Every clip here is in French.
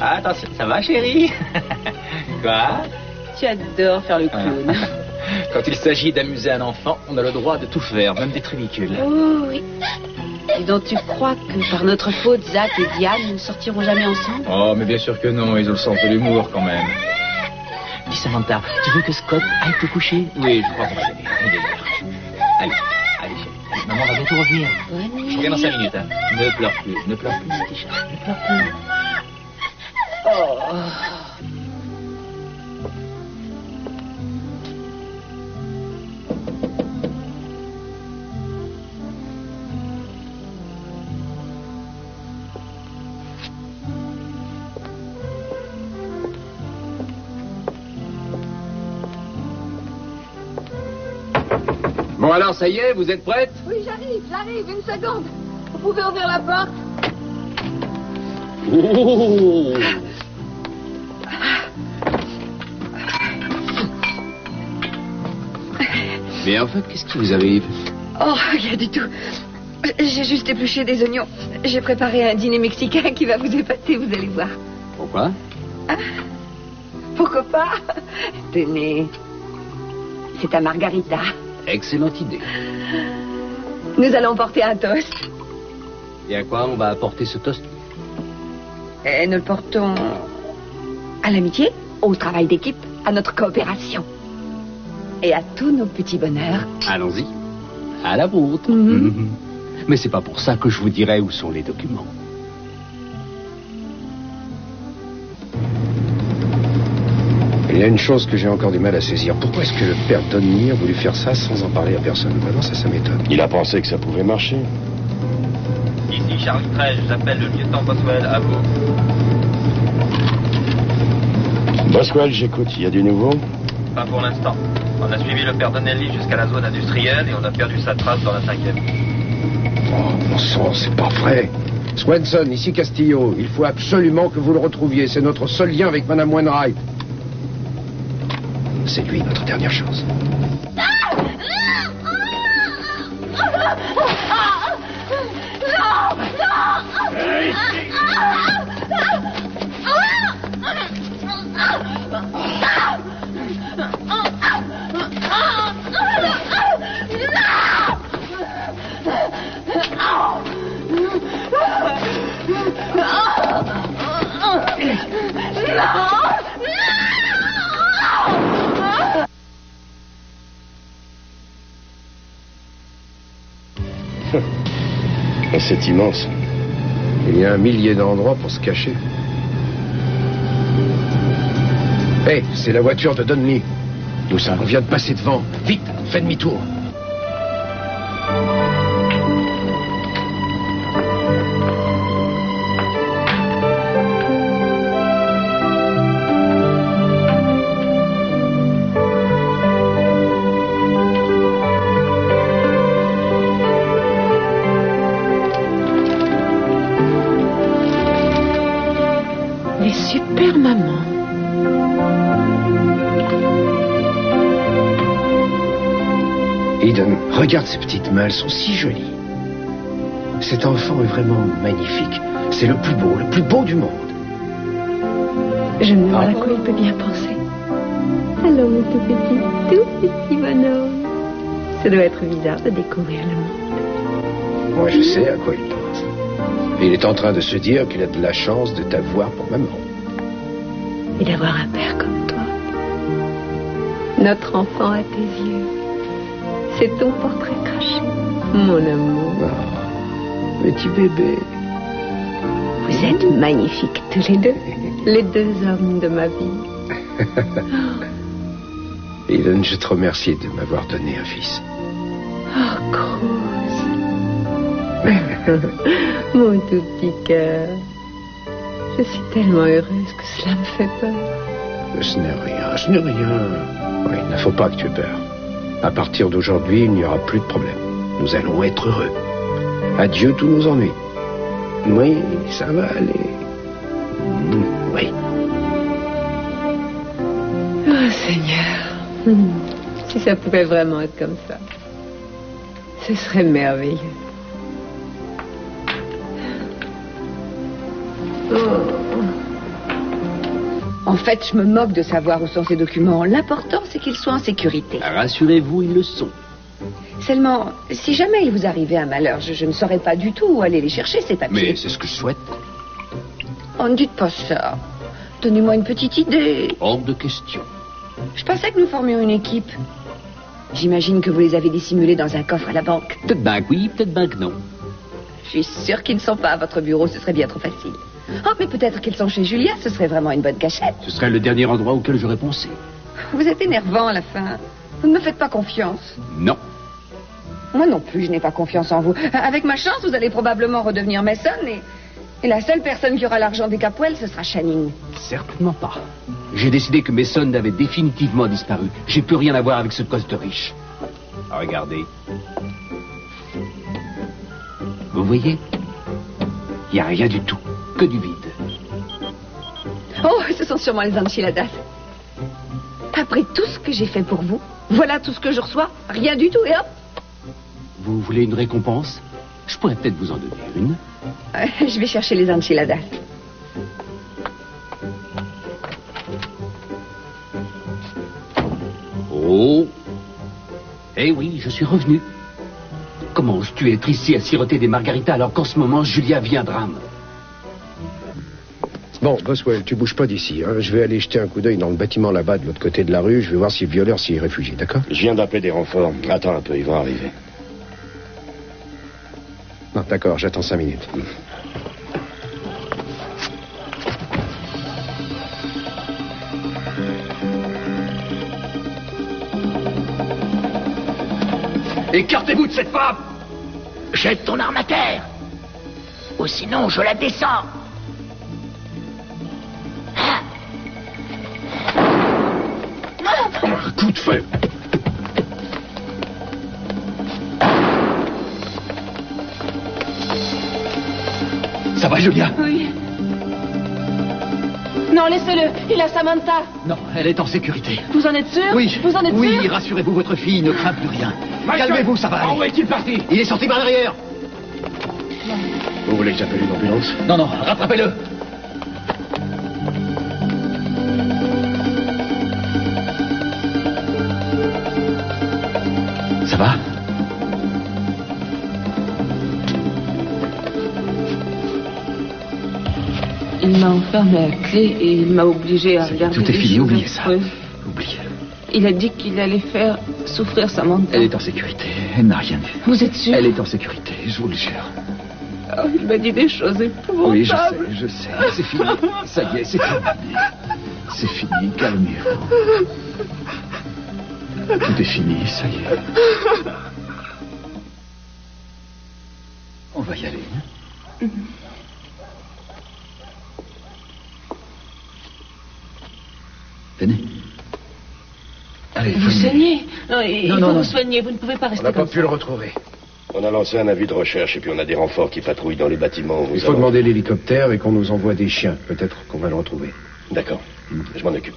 Attention, ça va, chérie? Quoi? Tu adores faire le clown. Quand il s'agit d'amuser un enfant, on a le droit de tout faire, même des trivicules. Oh oui. Et donc tu crois que par notre faute, Zach et Diane ne sortiront jamais ensemble? Oh, mais bien sûr que non, ils ont le sens de l'humour quand même. Dis Samantha, tu veux que Scott aille te coucher? Oui, je crois qu'on va y aller. Allez, allez, chérie. Allez, maman va bientôt revenir. Je reviens dans 5 minutes. Hein. Ne pleure plus, ne pleure plus, petit chat, ne pleure plus. Oh. Bon alors, ça y est, vous êtes prête? Oui, j'arrive, une seconde. Vous pouvez ouvrir la porte? Oh. Mais en fait, qu'est-ce qui vous arrive? Oh, rien du tout. J'ai juste épluché des oignons. J'ai préparé un dîner mexicain qui va vous épater, vous allez voir. Pourquoi? Ah, pourquoi pas? Tenez. C'est un margarita. Excellente idée. Nous allons porter un toast. Et à quoi on va apporter ce toast? Et nous le portons à l'amitié, au travail d'équipe, à notre coopération. Et à tous nos petits bonheurs. Allons-y. À la vôtre. Mais c'est pas pour ça que je vous dirai où sont les documents. Il y a une chose que j'ai encore du mal à saisir. Pourquoi est-ce que le père Donny a voulu faire ça sans en parler à personne? Vraiment, ça m'étonne. Il a pensé que ça pouvait marcher. Ici Charles 13, j'appelle le lieutenant Boswell à vous. Boswell, j'écoute. Il y a du nouveau? Pas pour l'instant. On a suivi le père Donnelly jusqu'à la zone industrielle et on a perdu sa trace dans la 5e. Oh, mon sang, c'est pas vrai. Swenson, ici Castillo. Il faut absolument que vous le retrouviez. C'est notre seul lien avec Madame Wainwright. C'est lui, notre dernière chance. C'est immense. Il y a 1 millier d'endroits pour se cacher. Hé, c'est la voiture de Donnelly. D'où ça? On vient de passer devant. Vite, fais demi-tour. Les super mamans. Eden, regarde ces petites mains, elles sont si jolies. Cet enfant est vraiment magnifique. C'est le plus beau du monde. Je me demande à quoi il peut bien penser. Alors, mon tout petit bonhomme. Ça doit être bizarre de découvrir le monde. Moi, je sais à quoi il pense. Et il est en train de se dire qu'il a de la chance de t'avoir pour maman. Et d'avoir un père comme toi. Notre enfant à tes yeux. C'est ton portrait craché, mon amour. Oh, petit bébé. Vous êtes magnifiques tous les deux. Les 2 hommes de ma vie. Eden, je te remercie de m'avoir donné un fils. Oh, Cruz. Mon tout petit cœur. Je suis tellement heureuse que cela me fait peur. Ce n'est rien. Oui, il ne faut pas que tu aies peur. À partir d'aujourd'hui, il n'y aura plus de problème. Nous allons être heureux. Adieu tous nos ennuis. Oui, ça va aller. Oui. Oh, Seigneur. Si ça pouvait vraiment être comme ça, ce serait merveilleux. En fait, je me moque de savoir où sont ces documents. L'important, c'est qu'ils soient en sécurité. Rassurez-vous, ils le sont. Seulement, si jamais il vous arrivait un malheur, je ne saurais pas du tout où aller les chercher, ces papiers. Mais c'est ce que je souhaite. Oh, ne dites pas ça. Donnez-moi une petite idée. Hors de question. Je pensais que nous formions une équipe. J'imagine que vous les avez dissimulés dans un coffre à la banque. Peut-être bien que oui, peut-être bien que non. Je suis sûre qu'ils ne sont pas à votre bureau, ce serait bien trop facile. Oh, mais peut-être qu'ils sont chez Julia, ce serait vraiment une bonne cachette. Ce serait le dernier endroit auquel j'aurais pensé. Vous êtes énervant à la fin. Vous ne me faites pas confiance. Non. Moi non plus, je n'ai pas confiance en vous. Avec ma chance, vous allez probablement redevenir Mason et la seule personne qui aura l'argent des Capwell, ce sera Channing. Certainement pas. J'ai décidé que Mason avait définitivement disparu. J'ai plus rien à voir avec ce gosse de riche. Regardez. Vous voyez? Il n'y a rien du tout. Que du vide. Oh, ce sont sûrement les enchiladas. Après tout ce que j'ai fait pour vous, voilà tout ce que je reçois. Rien du tout, et hop. Vous voulez une récompense? Je pourrais peut-être vous en donner une. Je vais chercher les enchiladas. Oh. Eh oui, je suis revenu. Comment oses-tu être ici à siroter des margaritas alors qu'en ce moment, Julia vit un drame? Bon, Boswell, tu bouges pas d'ici. Hein. Je vais aller jeter un coup d'œil dans le bâtiment là-bas, de l'autre côté de la rue. Je vais voir si le violeur s'y est réfugié, d'accord? Je viens d'appeler des renforts. Attends un peu, ils vont arriver. Non, d'accord, j'attends 5 minutes. Écartez-vous de cette femme! Jette ton arme à terre. Ou sinon, je la descends. Un coup de feu. Ça va, Julia? Oui. Non, laissez-le. Il a Samantha. Non, elle est en sécurité. Vous en êtes sûr? Oui. Vous en êtes sûr? Oui, rassurez-vous, votre fille ne craint plus rien. Calmez-vous, ça va aller. Où est-il parti? Il est sorti par derrière. Vous voulez que j'appelle une ambulance? Non, non, rattrapez-le. Ça va? Il m'a enfermé à clé et il m'a obligé à regarder. Tout est les fini, choses oubliez ça. affreuses. Oubliez. Il a dit qu'il allait faire souffrir Samantha. Elle est en sécurité. Elle n'a rien vu. Vous êtes sûr? Elle est en sécurité, je vous le jure. Oh, il m'a dit des choses épouvantables. Oui, je sais. C'est fini. Ça y est, c'est fini. C'est fini, calmez-vous. Tout est fini, ça y est. On va y aller. Hein? Venez. Allez, Vous saignez. Non, il faut non. vous soigner. Vous ne pouvez pas On rester n'a pas comme pu le retrouver. On a lancé un avis de recherche et puis on a des renforts qui patrouillent dans les bâtiments. Il faut demander l'hélicoptère et qu'on nous envoie des chiens. Peut-être qu'on va le retrouver. D'accord, je m'en occupe.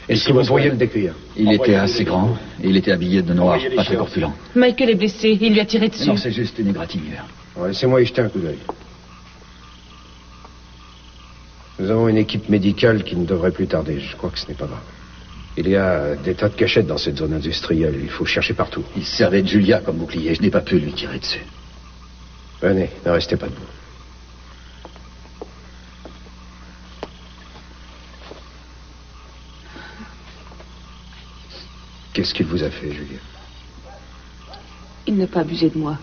Est-ce que vous pourriez le décrire? Il était assez grand et il était habillé de noir, Envoyez les pas très chiens. corpulent. Michael est blessé. Il lui a tiré dessus. Non, c'est juste une égratignure. Alors, laissez-moi y jeter un coup d'œil. Nous avons une équipe médicale qui ne devrait plus tarder. Je crois que ce n'est pas grave. Il y a des tas de cachettes dans cette zone industrielle. Il faut chercher partout. Il servait de Julia comme bouclier. Je n'ai pas pu lui tirer dessus. Venez, ne restez pas debout. Qu'est-ce qu'il vous a fait, Julia? Il n'a pas abusé de moi.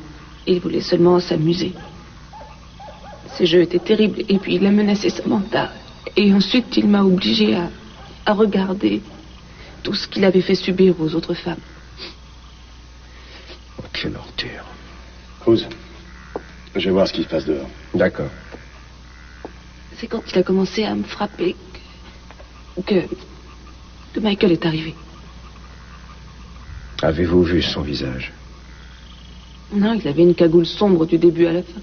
Il voulait seulement s'amuser. Ses jeux étaient terribles. Et puis il a menacé Samantha. Et ensuite, il m'a obligé à regarder tout ce qu'il avait fait subir aux autres femmes. Oh, quelle ordure. Cruz, je vais voir ce qui se passe dehors. D'accord. C'est quand il a commencé à me frapper que Michael est arrivé. Avez-vous vu son visage? Non, il avait une cagoule sombre du début à la fin.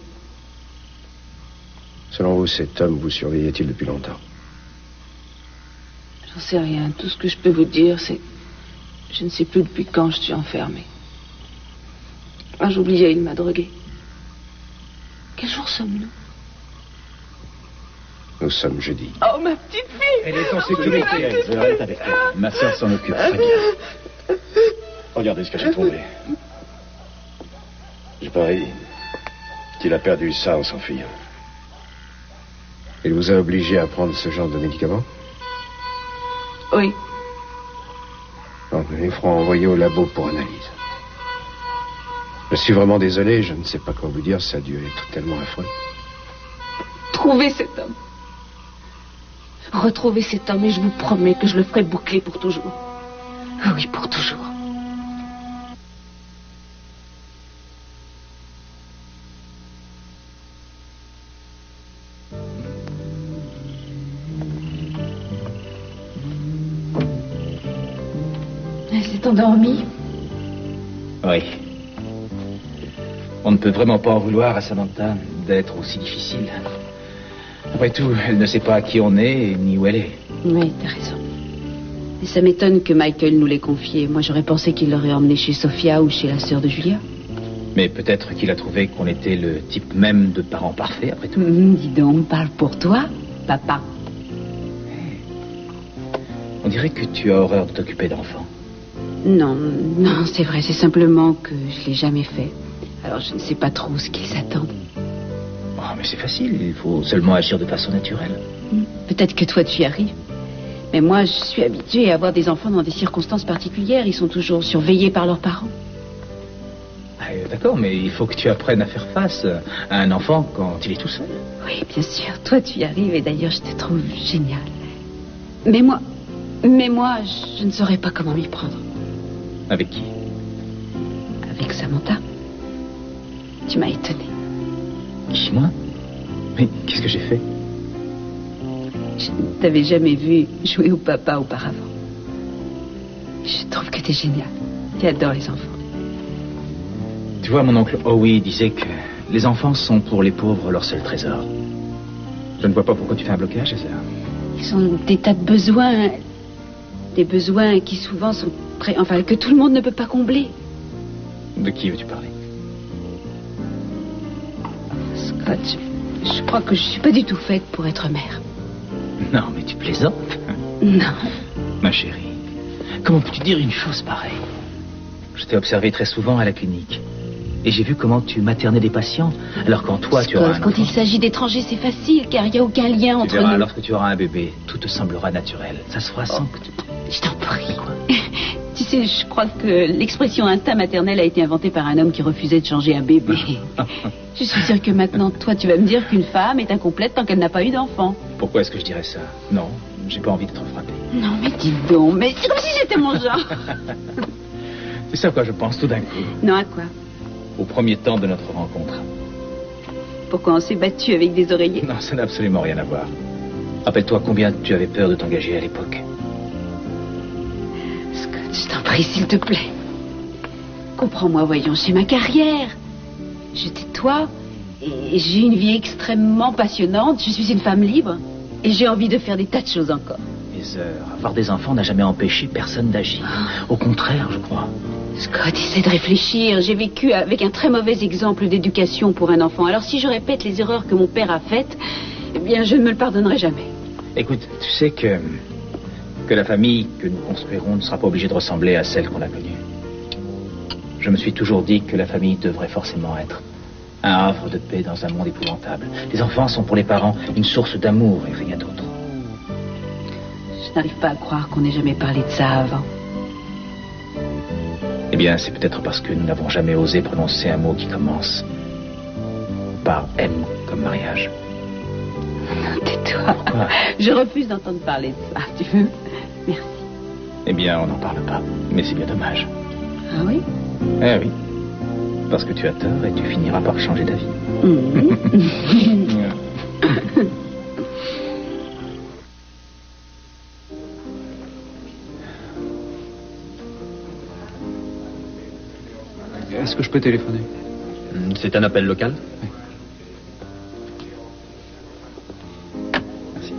Selon vous, cet homme vous surveillait-il depuis longtemps? J'en sais rien. Tout ce que je peux vous dire, c'est... Je ne sais plus depuis quand je suis enfermée. Ah, j'oubliais, il m'a droguée. Quel jour sommes-nous? Nous sommes jeudi. Oh, ma petite fille! Elle est en sécurité, Elsa. Arrête avec elle. Ma soeur s'en occupe très bien. Regardez ce que j'ai trouvé. Je parie qu'il a perdu ça en s'enfuyant. Il vous a obligé à prendre ce genre de médicaments? Oui. Bon, nous les ferons envoyer au labo pour analyse. Je suis vraiment désolé, je ne sais pas quoi vous dire, ça a dû être tellement affreux. Trouvez cet homme. Retrouvez cet homme et je vous promets que je le ferai boucler pour toujours. Ah oui, pour toujours. Elle s'est endormie. Oui. On ne peut vraiment pas en vouloir à Samantha d'être aussi difficile. Après tout, elle ne sait pas qui on est ni où elle est. Oui, t'as raison. Et ça m'étonne que Michael nous l'ait confié. Moi, j'aurais pensé qu'il l'aurait emmené chez Sophia ou chez la sœur de Julia. Mais peut-être qu'il a trouvé qu'on était le type même de parent parfait, après tout. Dis donc, parle pour toi, papa. On dirait que tu as horreur de t'occuper d'enfants. Non, non, c'est vrai. C'est simplement que je l'ai jamais fait. Alors, je ne sais pas trop ce qu'ils attendent. Oh, mais c'est facile, il faut seulement agir de façon naturelle. Peut-être que toi, tu y arrives. Mais moi, je suis habituée à avoir des enfants dans des circonstances particulières. Ils sont toujours surveillés par leurs parents. D'accord, mais il faut que tu apprennes à faire face à un enfant quand il est tout seul. Oui, bien sûr. Toi, tu y arrives et d'ailleurs, je te trouve génial. Mais moi, je ne saurais pas comment m'y prendre. Avec qui? Avec Samantha. Tu m'as étonnée. Qui, moi? Mais qu'est-ce que j'ai fait? Je ne t'avais jamais vu jouer au papa auparavant. Je trouve que t'es génial. Tu adores les enfants. Tu vois, mon oncle Howie disait que les enfants sont pour les pauvres leur seul trésor. Je ne vois pas pourquoi tu fais un blocage, Heather. Ils ont des tas de besoins. Des besoins qui souvent sont enfin, que tout le monde ne peut pas combler. De qui veux-tu parler? Scott, je crois que je suis pas du tout faite pour être mère. Non, mais tu plaisantes. Non. Ma chérie, comment peux-tu dire une chose pareille? Je t'ai observé très souvent à la clinique. Et j'ai vu comment tu maternais des patients, alors qu'en toi, Scott, tu auras un quand enfant. il s'agit d'étrangers, c'est facile, car il n'y a aucun lien Tu entre verras, nous. lorsque tu auras un bébé, tout te semblera naturel. Ça se fera sans que tu... Je t'en prie. Tu sais, je crois que l'expression instinct maternel a été inventée par un homme qui refusait de changer un bébé. Je suis sûre que maintenant, toi, tu vas me dire qu'une femme est incomplète tant qu'elle n'a pas eu d'enfant. Pourquoi est-ce que je dirais ça? Non, j'ai pas envie d'être frappé. Non, mais dis donc, mais c'est comme si c'était mon genre. C'est ça à quoi je pense tout d'un coup. Non, à quoi? Au premier temps de notre rencontre. Pourquoi on s'est battu avec des oreillers? Non, ça n'a absolument rien à voir. Rappelle-toi combien tu avais peur de t'engager à l'époque. Scott, je t'en prie, s'il te plaît. Comprends-moi, voyons, j'ai ma carrière. Je tais-toi et j'ai une vie extrêmement passionnante. Je suis une femme libre et j'ai envie de faire des tas de choses encore. Avoir des enfants n'a jamais empêché personne d'agir. Au contraire, je crois. Scott, essaie de réfléchir. J'ai vécu avec un très mauvais exemple d'éducation pour un enfant. Alors si je répète les erreurs que mon père a faites, eh bien, je ne me le pardonnerai jamais. Écoute, tu sais que la famille que nous construirons ne sera pas obligée de ressembler à celle qu'on a connue. Je me suis toujours dit que la famille devrait forcément être un havre de paix dans un monde épouvantable. Les enfants sont pour les parents une source d'amour et rien d'autre. Je n'arrive pas à croire qu'on n'ait jamais parlé de ça avant. Eh bien, c'est peut-être parce que nous n'avons jamais osé prononcer un mot qui commence par M comme mariage. Non, tais-toi. Pourquoi? Je refuse d'entendre parler de ça. Tu veux? Merci. Eh bien, on n'en parle pas. Mais c'est bien dommage. Ah oui? Eh oui. Parce que tu as tort et tu finiras par changer d'avis. Est-ce que je peux téléphoner? C'est un appel local? Oui. Merci.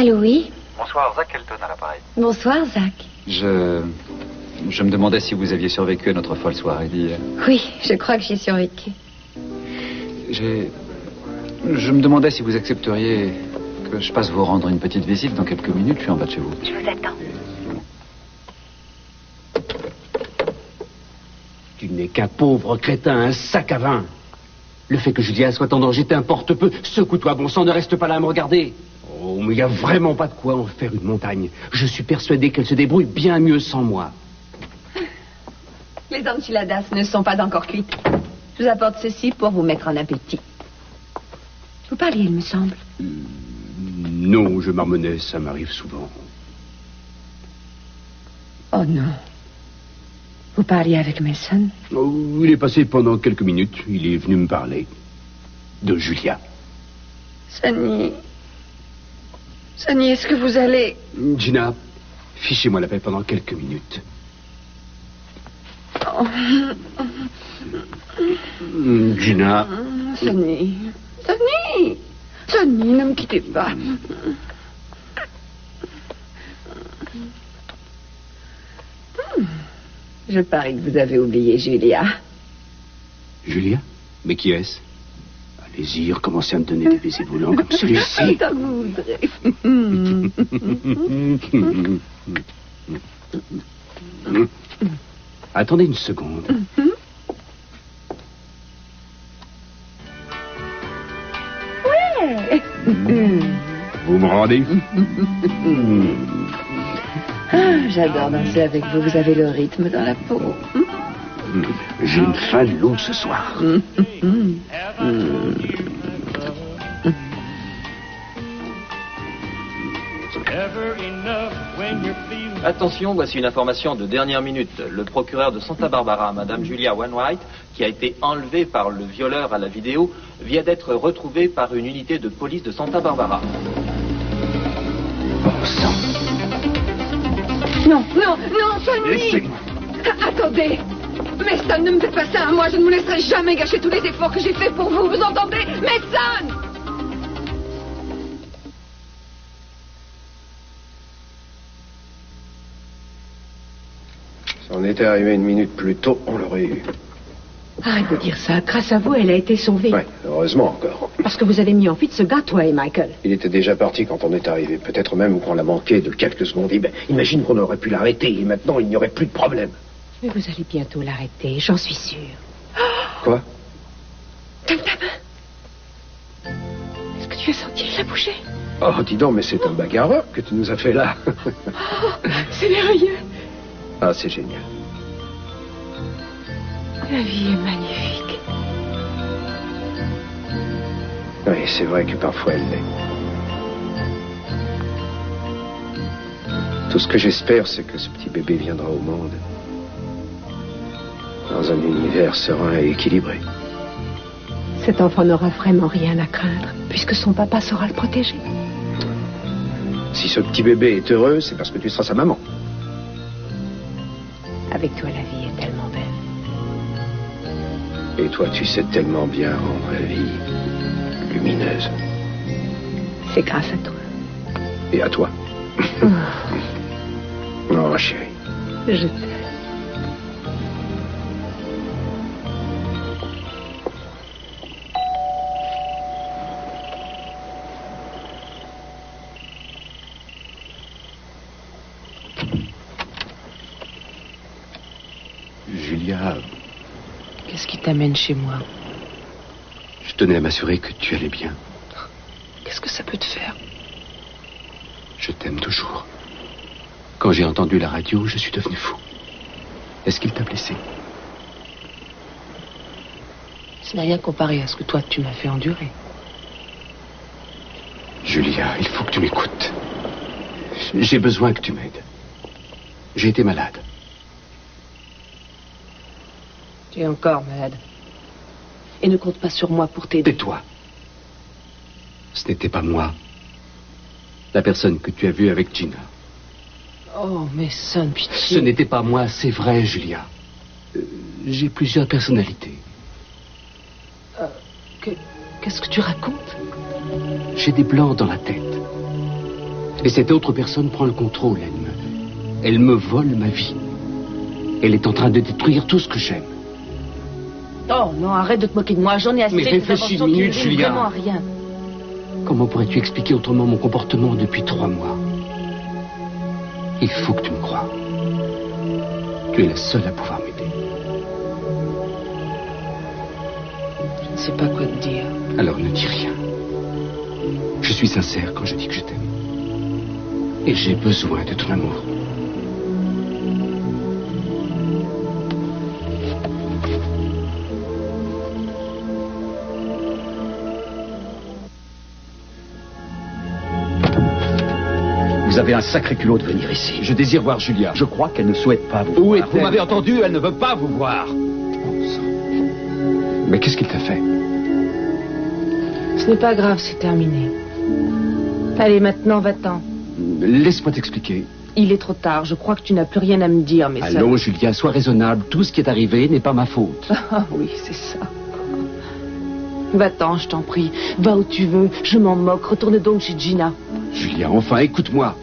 Allô, oui? Bonsoir, Zach Kelton à l'appareil. Bonsoir, Zach. Je me demandais si vous aviez survécu à notre folle soirée d'hier. Oui, je crois que j'y ai survécu. Je me demandais si vous accepteriez que je passe vous rendre une petite visite dans quelques minutes. Je suis en bas de chez vous. Je vous attends. Tu n'es qu'un pauvre crétin, un sac à vin. Le fait que Julia soit en danger t'importe peu. Secoue-toi, bon sang, ne reste pas là à me regarder. Oh, mais il n'y a vraiment pas de quoi en faire une montagne. Je suis persuadé qu'elle se débrouille bien mieux sans moi. Les enchiladas ne sont pas encore cuites. Je vous apporte ceci pour vous mettre en appétit. Vous parliez, il me semble. Non, je marmonnais, ça m'arrive souvent. Oh non. Vous parliez avec Mason? Oh, il est passé pendant quelques minutes. Il est venu me parler. De Julia. Sonny, est-ce que vous allez... Gina, fichez-moi la paix pendant quelques minutes. Oh. Gina. Sonny, ne me quittez pas. Je parie que vous avez oublié Julia. Julia? Mais qui est-ce? Allez-y, recommencez à me donner des baisers volants comme celui-ci. Tant que vous voudrez. Attendez une seconde. Ouais. Vous me rendez? Ah, j'adore danser avec vous. Vous avez le rythme dans la peau. J'ai une faim de loup ce soir. Attention, voici une information de dernière minute. Le procureur de Santa Barbara, Madame Julia Wainwright, qui a été enlevée par le violeur à la vidéo, vient d'être retrouvée par une unité de police de Santa Barbara. Bon sang. Non, Sonny! Laissez-moi. Attendez! Mason, ne me faites pas ça! Moi, je ne vous laisserai jamais gâcher tous les efforts que j'ai faits pour vous, vous entendez? Mason! Si on était arrivé une minute plus tôt, on l'aurait eu. Arrête de dire ça. Grâce à vous, elle a été sauvée. Ouais, heureusement encore. Parce que vous avez mis en fuite ce gars, toi et Michael. Il était déjà parti quand on est arrivé. Peut-être même qu'on l'a manqué de quelques secondes. Imagine qu'on aurait pu l'arrêter et maintenant il n'y aurait plus de problème. Mais vous allez bientôt l'arrêter, j'en suis sûre. Quoi? Donne ta main. Est-ce que tu as senti la bouger? Oh, dis donc, mais c'est un bagarreur que tu nous as fait là. Oh, c'est merveilleux. Ah, c'est génial. La vie est magnifique. Oui, c'est vrai que parfois elle l'est. Tout ce que j'espère, c'est que ce petit bébé viendra au monde dans un univers serein et équilibré. Cet enfant n'aura vraiment rien à craindre, puisque son papa saura le protéger. Si ce petit bébé est heureux, c'est parce que tu seras sa maman. Avec toi, la vie est tellement belle. Et toi, tu sais tellement bien rendre la vie lumineuse. C'est grâce à toi. Et à toi. Oh, chérie. Je t'aime. Julia, Qu'est-ce qui t'amène chez moi? je tenais à m'assurer que tu allais bien. Qu'est-ce que ça peut te faire? Je t'aime toujours. Quand j'ai entendu la radio, je suis devenu fou. Est-ce qu'il t'a blessé? Ce n'est rien comparé à ce que toi tu m'as fait endurer. Julia, il faut que tu m'écoutes. J'ai besoin que tu m'aides. J'ai été malade. Tu es encore malade. Et ne compte pas sur moi pour t'aider. Tais-toi. Ce n'était pas moi. La personne que tu as vue avec Gina. Oh, mais sonne, pitié. Ce n'était pas moi, c'est vrai, Julia. J'ai plusieurs personnalités. Qu'est-ce que tu racontes? J'ai des blancs dans la tête. Et cette autre personne prend le contrôle, Em. Elle me vole ma vie. Elle est en train de détruire tout ce que j'aime. Oh non, arrête de te moquer de moi. J'en ai assez. Mais réfléchis une minute, Julia. Vraiment à rien. Comment pourrais-tu expliquer autrement mon comportement depuis 3 mois? Il faut que tu me crois. Tu es la seule à pouvoir m'aider. Je ne sais pas quoi te dire. Alors ne dis rien. Je suis sincère quand je dis que je t'aime. Et j'ai besoin de ton amour. Vous avez un sacré culot de venir ici. Je désire voir Julia. Je crois qu'elle ne souhaite pas vous voir. Où est-elle? Vous m'avez entendu, elle ne veut pas vous voir. Mais qu'est-ce qu'il t'a fait? Ce n'est pas grave, c'est terminé. Allez, maintenant, va-t'en. Laisse-moi t'expliquer. Il est trop tard. Je crois que tu n'as plus rien à me dire, mais Allons, Julia, sois raisonnable. Tout ce qui est arrivé n'est pas ma faute. Ah oui, c'est ça. Va-t'en, je t'en prie. Va où tu veux. Je m'en moque. Retourne donc chez Gina. Julia, enfin, écoute-moi.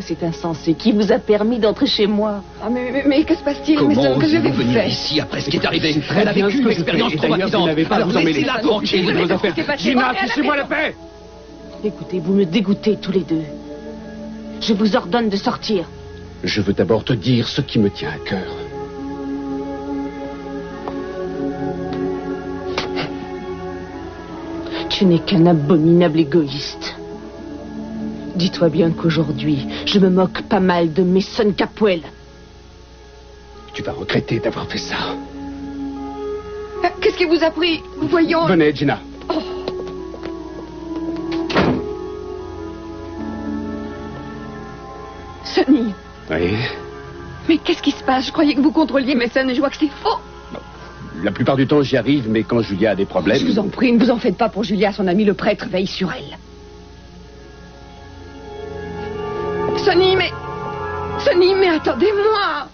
C'est insensé. Qui vous a permis d'entrer chez moi? Ah, mais que se passe-t-il? Comment que je vais venir faire ici après ce qui est arrivé? Elle a vécu une expérience traumatisante. Vous n'avez pas à vous emmêler. Laissez-la tranquille de vos affaires. Gina, laissez-moi la paix. Écoutez, vous me dégoûtez tous les deux. Je vous ordonne de sortir. Je veux d'abord te dire ce qui me tient à cœur. Tu n'es qu'un abominable égoïste. Dis-toi bien qu'aujourd'hui, je me moque pas mal de Mason Capwell. Tu vas regretter d'avoir fait ça. Qu'est-ce qui vous a pris? Voyons. Venez, Gina. Oh. Sonny. Oui. Mais qu'est-ce qui se passe? Je croyais que vous contrôliez Mason et je vois que c'est faux. La plupart du temps, j'y arrive, mais quand Julia a des problèmes... Je vous en prie, ne vous en faites pas pour Julia. Son ami le prêtre veille sur elle. Sonny, mais attendez-moi.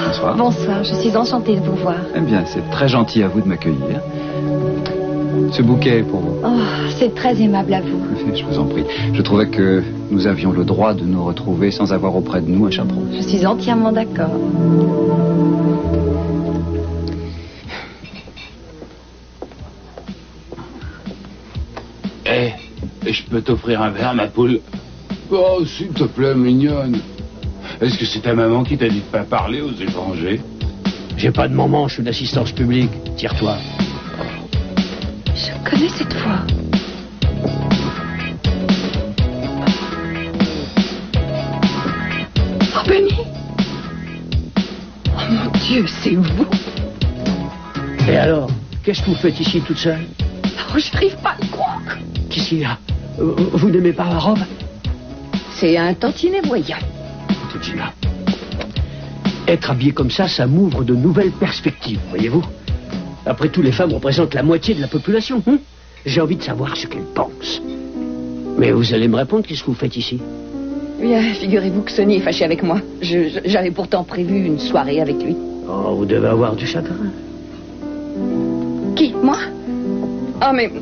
Bonsoir. Bonsoir, je suis enchantée de vous voir. Eh bien, c'est très gentil à vous de m'accueillir. Ce bouquet est pour vous. Oh, c'est très aimable à vous. Je vous en prie. Je trouvais que nous avions le droit de nous retrouver sans avoir auprès de nous un chaperon. Je suis entièrement d'accord. Je peux t'offrir un verre, ma poule? Oh, s'il te plaît, mignonne. Est-ce que c'est ta maman qui t'a dit de pas parler aux étrangers? J'ai pas de maman, je suis d'assistance publique. Tire-toi. Je connais cette voix. Oh, Benny! Oh, mon Dieu, c'est vous! Et alors, qu'est-ce que vous faites ici toute seule? Oh, j'arrive pas à le croire. Qu'est-ce qu'il y a? Vous n'aimez pas ma robe? C'est un tantinet voyant. Écoutez, Gina, être habillé comme ça m'ouvre de nouvelles perspectives, voyez-vous? Après tout, les femmes représentent la moitié de la population. J'ai envie de savoir ce qu'elles pensent. Mais vous allez me répondre, qu'est-ce que vous faites ici? Bien, figurez-vous que Sonny est fâché avec moi. J'avais pourtant prévu une soirée avec lui. Oh, vous devez avoir du chagrin. Qui? Moi? Oh, mais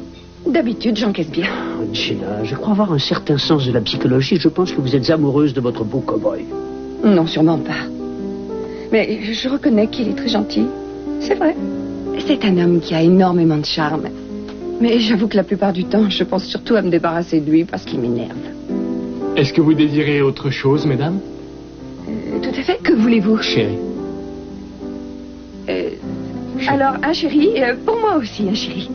d'habitude, j'encaisse bien. Gina, je crois avoir un certain sens de la psychologie. Je pense que vous êtes amoureuse de votre beau cow-boy. Non, sûrement pas. Mais je reconnais qu'il est très gentil. C'est vrai. C'est un homme qui a énormément de charme. Mais j'avoue que la plupart du temps, je pense surtout à me débarrasser de lui parce qu'il m'énerve. Est-ce que vous désirez autre chose, mesdames? Tout à fait. Que voulez-vous? Chérie. Alors, un chéri, pour moi aussi, un chéri.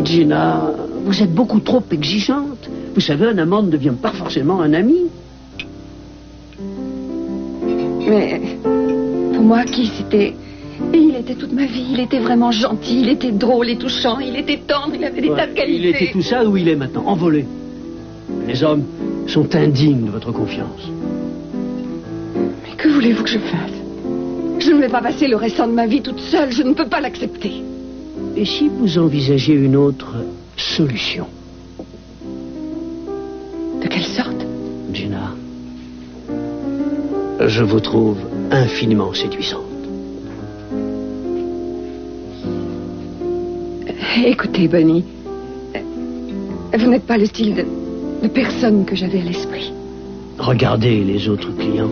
Gina, vous êtes beaucoup trop exigeante. Vous savez, un amant ne devient pas forcément un ami. Mais pour moi, qui c'était? Et il était toute ma vie. Il était vraiment gentil, il était drôle et touchant, il était tendre, il avait des tas de qualités. Il était tout ça où il est maintenant, envolé. Les hommes sont indignes de votre confiance. Mais que voulez-vous que je fasse? Je ne vais pas passer le restant de ma vie toute seule, je ne peux pas l'accepter. Et si vous envisagez une autre solution? Je vous trouve infiniment séduisante. Écoutez, Bonnie, vous n'êtes pas le style de personne que j'avais à l'esprit. Regardez les autres clients.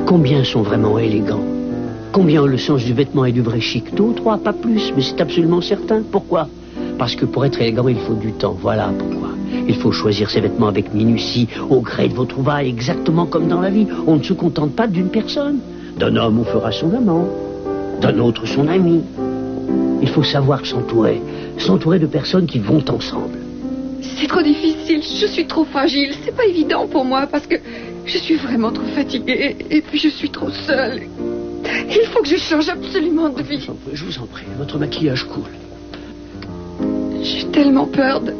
Combien sont vraiment élégants? Combien ont le sens du vêtement et du vrai chic? 2 ou 3, pas plus, mais c'est absolument certain. Pourquoi? Parce que pour être élégant, il faut du temps. Voilà pourquoi. Il faut choisir ses vêtements avec minutie, au gré de vos trouvailles, exactement comme dans la vie. On ne se contente pas d'une personne. D'un homme, on fera son amant. D'un autre, son ami. Il faut savoir s'entourer. S'entourer de personnes qui vont ensemble. C'est trop difficile, je suis trop fragile. C'est pas évident pour moi parce que je suis vraiment trop fatiguée et puis je suis trop seule. Il faut que je change absolument de vie. Je vous en prie, votre maquillage coule. J'ai tellement peur de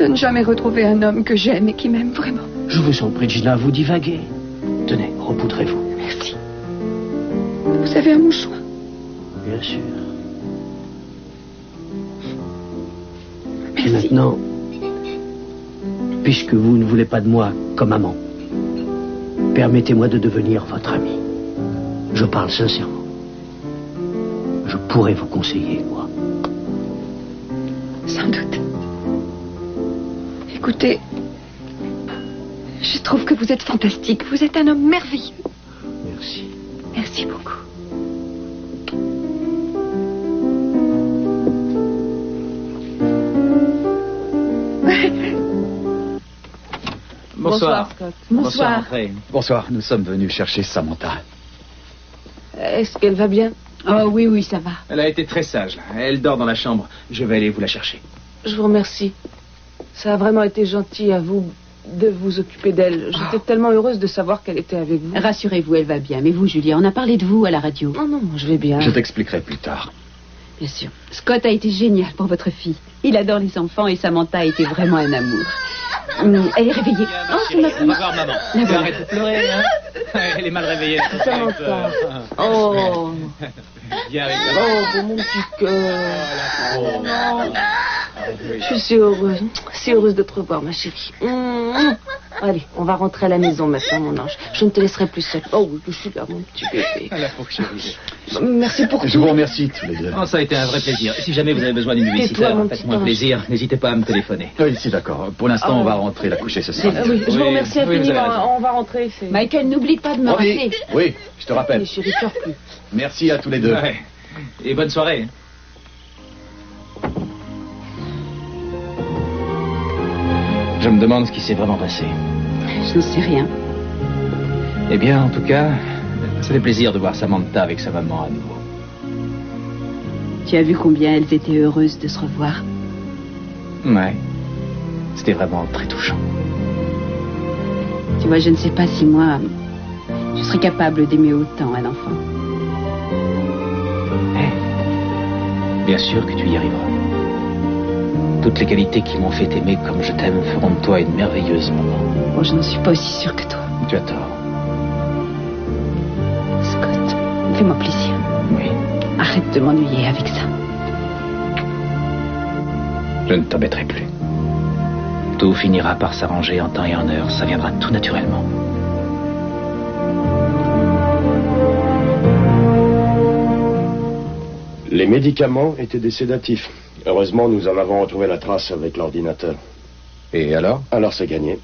ne jamais retrouver un homme que j'aime et qui m'aime vraiment. Je vous en prie, Gina, vous divaguez. Tenez, repoudrez-vous. Merci. Vous avez un mouchoir? Bien sûr. Merci. Et maintenant, puisque vous ne voulez pas de moi comme amant, permettez-moi de devenir votre ami. Je parle sincèrement. Je pourrais vous conseiller, moi. Sans doute. Écoutez, je trouve que vous êtes fantastique. Vous êtes un homme merveilleux. Merci. Merci beaucoup. Bonsoir. Scott. Bonsoir. Bonsoir, nous sommes venus chercher Samantha. Est-ce qu'elle va bien? Oh oui, oui, ça va. Elle a été très sage, là. Elle dort dans la chambre. Je vais aller vous la chercher. Je vous remercie. Ça a vraiment été gentil à vous de vous occuper d'elle. J'étais tellement heureuse de savoir qu'elle était avec vous. Rassurez-vous, elle va bien. Mais vous, Julia, on a parlé de vous à la radio. Non, non, je vais bien. Je t'expliquerai plus tard. Bien sûr. Scott a été génial pour votre fille. Il adore les enfants et Samantha a été vraiment un amour. Elle est réveillée. Oh, c'est ma fille. On va voir maman. Arrête de pleurer, hein. Elle est mal réveillée. Samantha. Oh. Viens avec Oh, mon petit cœur. Oh, non. Je suis si heureuse. Si heureuse de te revoir, ma chérie. Allez, on va rentrer à la maison maintenant, mon ange. Je ne te laisserai plus seule. Oh oui, je suis là, mon petit bébé. La pauvre chérie. Merci pour tout. Je vous remercie tous les deux. Oh, ça a été un vrai plaisir. Si jamais vous avez besoin d'une visiteur, faites-moi un plaisir. N'hésitez pas à me téléphoner. Oui, si, d'accord. Pour l'instant, on va rentrer la coucher ce soir. Oui, je vous remercie infiniment. On va rentrer. Michael, n'oublie pas de me rappeler. Oui, je te rappelle. Mais chérie, pleure plus. Merci à tous les deux. Ouais. Et bonne soirée. Je me demande ce qui s'est vraiment passé. Je n'en sais rien. Eh bien, en tout cas, ça fait plaisir de voir Samantha avec sa maman à nouveau. Tu as vu combien elles étaient heureuses de se revoir? Ouais. C'était vraiment très touchant. Tu vois, je ne sais pas si moi, je serais capable d'aimer autant un enfant. Bien sûr que tu y arriveras. Toutes les qualités qui m'ont fait aimer comme je t'aime feront de toi une merveilleuse maman. Oh, je n'en suis pas aussi sûre que toi. Tu as tort. Scott, fais-moi plaisir. Oui. Arrête de m'ennuyer avec ça. Je ne t'embêterai plus. Tout finira par s'arranger en temps et en heure. Ça viendra tout naturellement. Les médicaments étaient des sédatifs. Heureusement, nous en avons retrouvé la trace avec l'ordinateur. Et alors? Alors c'est gagné.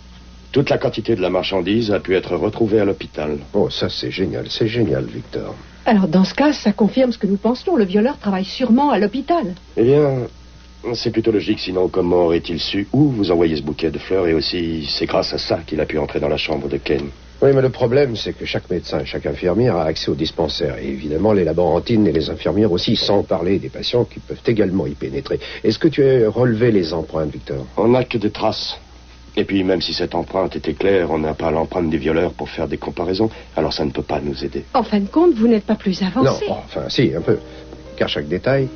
Toute la quantité de la marchandise a pu être retrouvée à l'hôpital. Oh, ça c'est génial, Victor. Alors, dans ce cas, ça confirme ce que nous pensions. Le violeur travaille sûrement à l'hôpital. Eh bien, c'est plutôt logique, sinon comment aurait-il su où vous envoyez ce bouquet de fleurs? Et aussi, c'est grâce à ça qu'il a pu entrer dans la chambre de Ken. Oui, mais le problème, c'est que chaque médecin et chaque infirmière a accès au dispensaire. Et évidemment, les laborantines et les infirmières aussi, sans parler des patients qui peuvent également y pénétrer. Est-ce que tu as relevé les empreintes, Victor? On n'a que des traces. Et puis, même si cette empreinte était claire, on n'a pas l'empreinte des violeurs pour faire des comparaisons. Alors ça ne peut pas nous aider. En fin de compte, vous n'êtes pas plus avancé. Non, enfin, si, un peu. Car chaque détail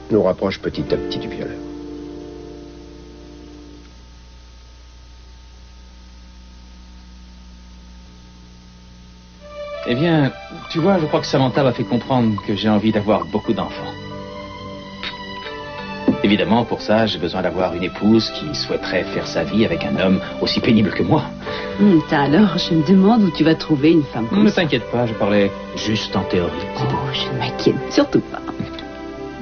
nous rapproche petit à petit du violeur. Eh bien, tu vois, je crois que Samantha m'a fait comprendre que j'ai envie d'avoir beaucoup d'enfants. Évidemment. Évidemment, pour ça, j'ai besoin d'avoir une épouse qui souhaiterait faire sa vie avec un homme aussi pénible que moi. Alors, je me demande où tu vas trouver une femme comme Ne ça. t'inquiète pas, je parlais juste en théorie. Je ne m'inquiète surtout pas.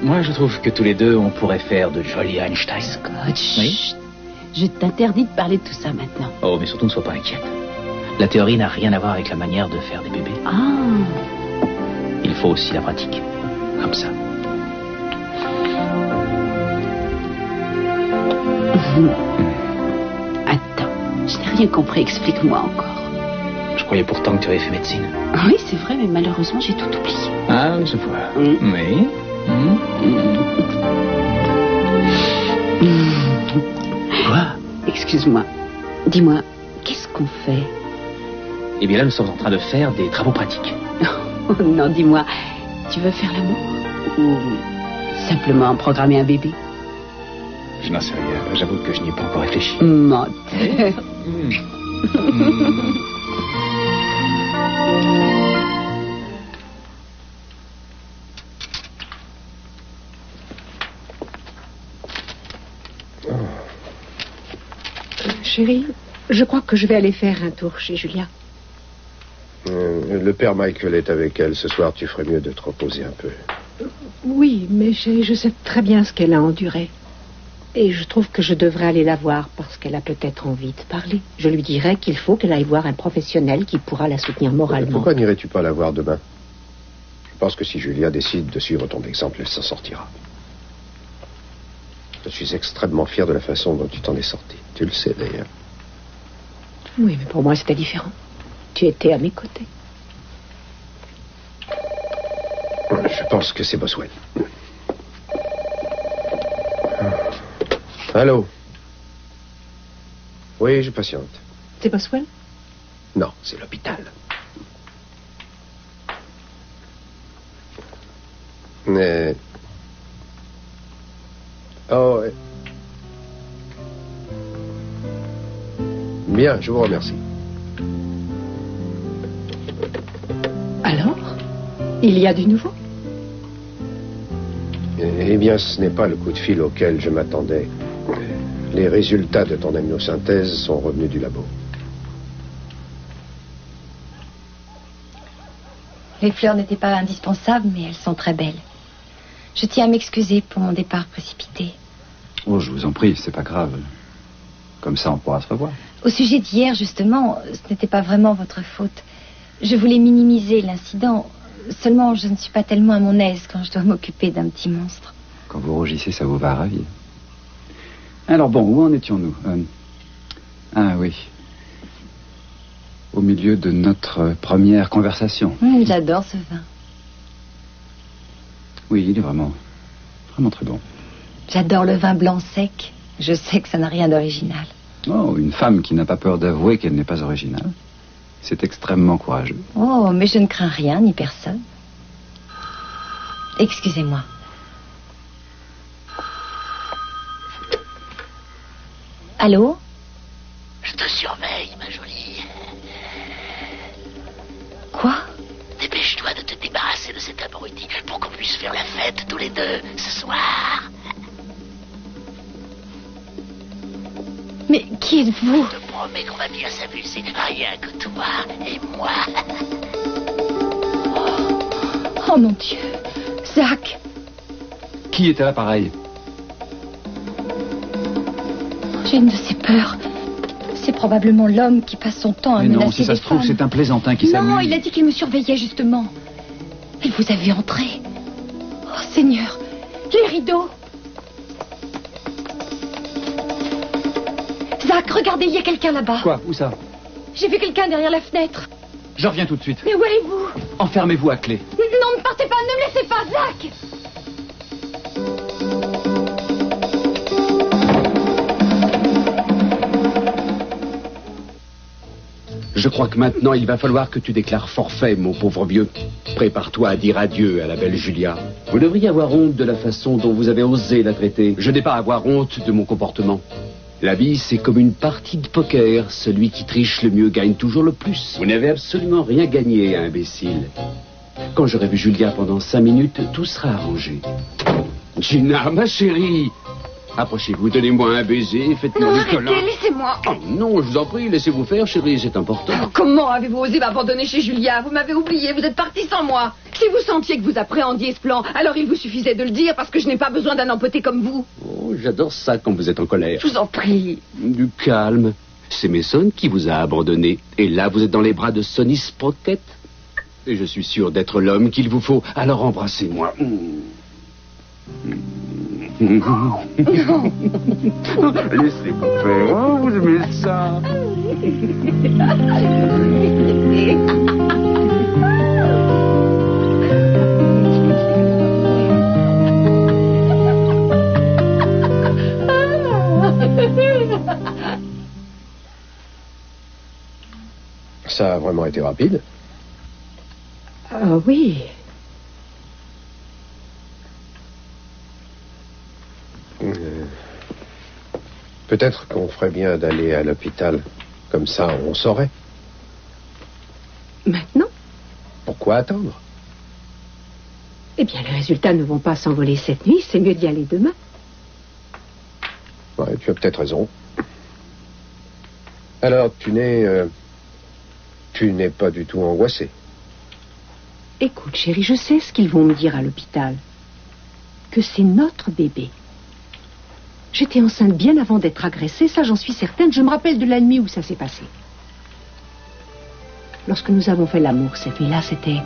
Moi, je trouve que tous les deux, on pourrait faire de jolis Einstein. Scott, Oui. chut. Je t'interdis de parler de tout ça maintenant. Oh, mais surtout, ne sois pas inquiète. La théorie n'a rien à voir avec la manière de faire des bébés. Il faut aussi la pratique. Comme ça. Attends, je n'ai rien compris, explique-moi encore. Je croyais pourtant que tu avais fait médecine. Oui, c'est vrai, mais malheureusement, j'ai tout oublié. Ah, je vois. Oui. Quoi? Excuse-moi. Dis-moi, qu'est-ce qu'on fait? Eh bien là, nous sommes en train de faire des travaux pratiques. Oh non, dis-moi, tu veux faire l'amour? Ou simplement programmer un bébé? Je n'en sais rien. J'avoue que je n'y ai pas encore réfléchi. Menteur. Chérie, je crois que je vais aller faire un tour chez Julia. Le père Michael est avec elle. Ce soir, tu ferais mieux de te reposer un peu. Oui, mais chérie, je sais très bien ce qu'elle a enduré. Et je trouve que je devrais aller la voir parce qu'elle a peut-être envie de parler. Je lui dirai qu'il faut qu'elle aille voir un professionnel qui pourra la soutenir moralement. Pourquoi n'irais-tu pas la voir demain? Je pense que si Julia décide de suivre ton exemple, elle s'en sortira. Je suis extrêmement fier de la façon dont tu t'en es sorti. Tu le sais d'ailleurs. Oui, mais pour moi, c'était différent. Tu étais à mes côtés. Je pense que c'est Boswell. Allô? Oui, je patiente. C'est Boswell? Non, c'est l'hôpital. Mais... Oh, ouais. Bien, je vous remercie. Alors? Il y a du nouveau? Eh bien, ce n'est pas le coup de fil auquel je m'attendais. Les résultats de ton amniosynthèse sont revenus du labo. Les fleurs n'étaient pas indispensables, mais elles sont très belles. Je tiens à m'excuser pour mon départ précipité. Oh, je vous en prie, c'est pas grave. Comme ça, on pourra se revoir. Au sujet d'hier, justement, ce n'était pas vraiment votre faute. Je voulais minimiser l'incident. Seulement, je ne suis pas tellement à mon aise quand je dois m'occuper d'un petit monstre. Quand vous rougissez, ça vous va ravir. Alors bon, où en étions-nous? Ah oui. Au milieu de notre première conversation. J'adore ce vin. Oui, il est vraiment très bon. J'adore le vin blanc sec. Je sais que ça n'a rien d'original. Oh, une femme qui n'a pas peur d'avouer qu'elle n'est pas originale. C'est extrêmement courageux. Oh, mais je ne crains rien, ni personne. Excusez-moi. Allô? Je te surveille, ma jolie. Quoi? Dépêche-toi de te débarrasser de cet abruti pour qu'on puisse faire la fête tous les deux ce soir. Mais qui êtes-vous? Je te promets qu'on va bien s'amuser, rien que toi et moi. Oh mon Dieu. Zach. Qui est à l'appareil? J'ai une de ces peurs. C'est probablement l'homme qui passe son temps à Mais menacer non, si ça des se trouve, femmes. c'est un plaisantin qui s'amuse. Non, il a dit qu'il me surveillait justement. Il vous a vu entrer. Oh Seigneur, les rideaux. Zach, regardez, il y a quelqu'un là-bas. Quoi? Où ça? J'ai vu quelqu'un derrière la fenêtre. Je reviens tout de suite. Mais où allez-vous? Enfermez-vous à clé. Non, ne partez pas, ne me laissez pas, Zach. Je crois que maintenant, il va falloir que tu déclares forfait, mon pauvre vieux. Prépare-toi à dire adieu à la belle Julia. Vous devriez avoir honte de la façon dont vous avez osé la traiter. Je n'ai pas à avoir honte de mon comportement. La vie, c'est comme une partie de poker. Celui qui triche le mieux gagne toujours le plus. Vous n'avez absolument rien gagné, imbécile. Quand j'aurai vu Julia pendant 5 minutes, tout sera arrangé. Gina, ma chérie, Approchez-vous, donnez-moi un baiser, faites-moi des câlins. Arrêtez, laissez-moi. Oh non, je vous en prie, laissez-vous faire, chérie, c'est important. Comment avez-vous osé m'abandonner chez Julia? Vous m'avez oublié, vous êtes parti sans moi. Si vous sentiez que vous appréhendiez ce plan, alors il vous suffisait de le dire parce que je n'ai pas besoin d'un empoté comme vous. Oh, j'adore ça quand vous êtes en colère. Je vous en prie. Du calme. C'est Mason qui vous a abandonné. Et là, vous êt dans les bras de Sonny Sprocket. Et je suis sûr d'être l'homme qu'il vous faut. Alors embrassez-moi. Laissez-vous faire. Oh, vous aimez ça. Ça a vraiment été rapide. Oui. Peut-être qu'on ferait bien d'aller à l'hôpital. Comme ça, on saurait. Maintenant? Pourquoi attendre? Eh bien, les résultats ne vont pas s'envoler cette nuit. C'est mieux d'y aller demain. Ouais, tu as peut-être raison. Alors, tu n'es pas du tout angoissé. Écoute, chérie, je sais ce qu'ils vont me dire à l'hôpital. Que c'est notre bébé. J'étais enceinte bien avant d'être agressée, ça j'en suis certaine. Je me rappelle de la nuit où ça s'est passé. Lorsque nous avons fait l'amour cette nuit-là, c'était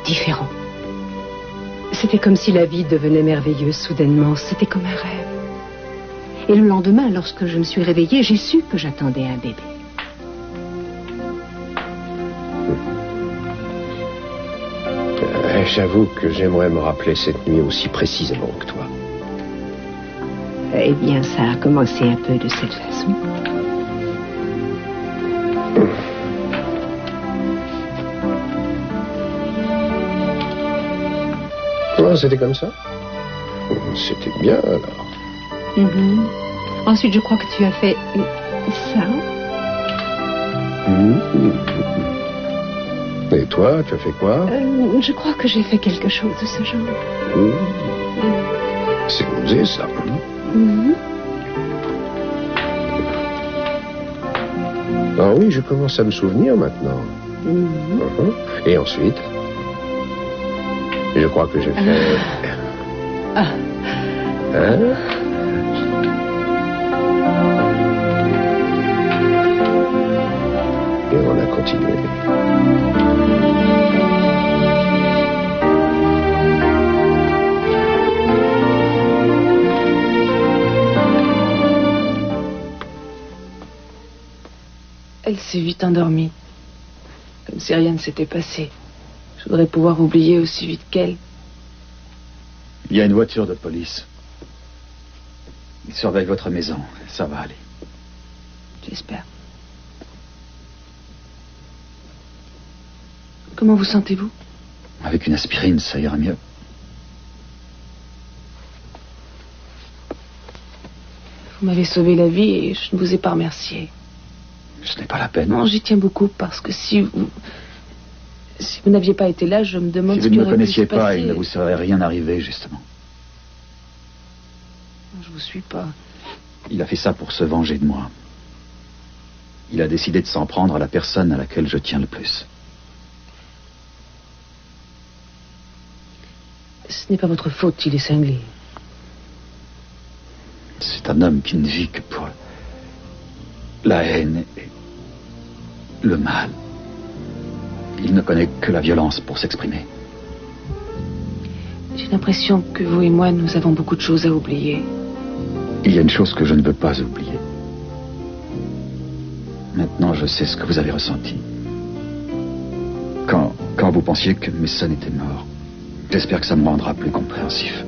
différent. C'était comme si la vie devenait merveilleuse soudainement. C'était comme un rêve. Et le lendemain, lorsque je me suis réveillée, j'ai su que j'attendais un bébé. J'avoue que j'aimerais me rappeler cette nuit aussi précisément que toi. Eh bien, ça a commencé un peu de cette façon. Oh, c'était comme ça? C'était bien, alors. Ensuite, je crois que tu as fait ça. Et toi, tu as fait quoi? Je crois que j'ai fait quelque chose de ce genre. C'est osé, ça. Ah oui, je commence à me souvenir maintenant. Et ensuite? Je crois que j'ai fait... Hein? Et on a continué. Elle s'est vite endormie. Comme si rien ne s'était passé. Je voudrais pouvoir oublier aussi vite qu'elle. Il y a une voiture de police. Ils surveillent votre maison. Ça va aller. J'espère. Comment vous sentez-vous? Avec une aspirine, ça ira mieux. Vous m'avez sauvé la vie et je ne vous ai pas remercié. Ce n'est pas la peine. Non, j'y tiens beaucoup parce que si vous n'aviez pas été là, je me demande si ce vous qui ne me aurait pu se connaissiez pas, passer. il ne vous serait rien arrivé, justement. Je vous suis pas. Il a fait ça pour se venger de moi. Il a décidé de s'en prendre à la personne à laquelle je tiens le plus. Ce n'est pas votre faute, il est cinglé. C'est un homme qui ne vit que pour la haine et le mal. Il ne connaît que la violence pour s'exprimer. J'ai l'impression que vous et moi, nous avons beaucoup de choses à oublier. Il y a une chose que je ne veux pas oublier. Maintenant, je sais ce que vous avez ressenti. Quand vous pensiez que Mason était mort, j'espère que ça me rendra plus compréhensif.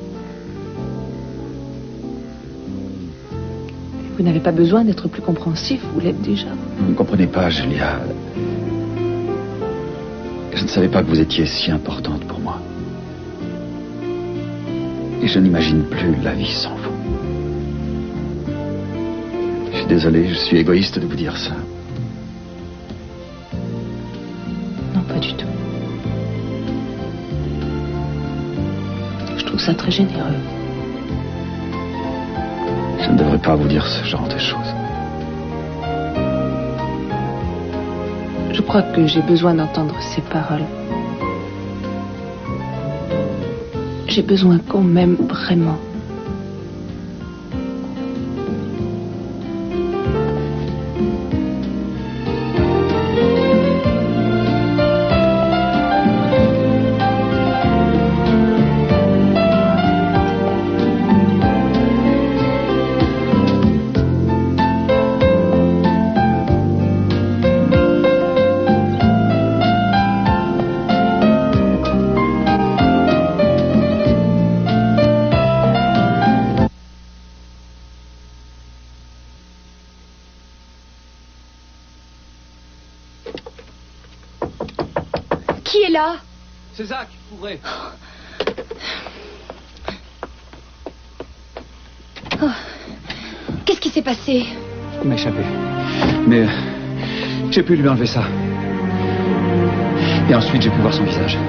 Vous n'avez pas besoin d'être plus compréhensif, vous l'êtes déjà. Vous ne comprenez pas, Julia. Je ne savais pas que vous étiez si importante pour moi. Et je n'imagine plus la vie sans vous. Je suis désolé, je suis égoïste de vous dire ça. Non, pas du tout. Je trouve ça très généreux. Je ne devrais pas vous dire ce genre de choses. Je crois que j'ai besoin d'entendre ces paroles. J'ai besoin qu'on m'aime vraiment. Qui est là? C'est Zach, ouvrez. Oh. Qu'est-ce qui s'est passé? Il m'a échappé. Mais j'ai pu lui enlever ça. Et ensuite, j'ai pu voir son visage.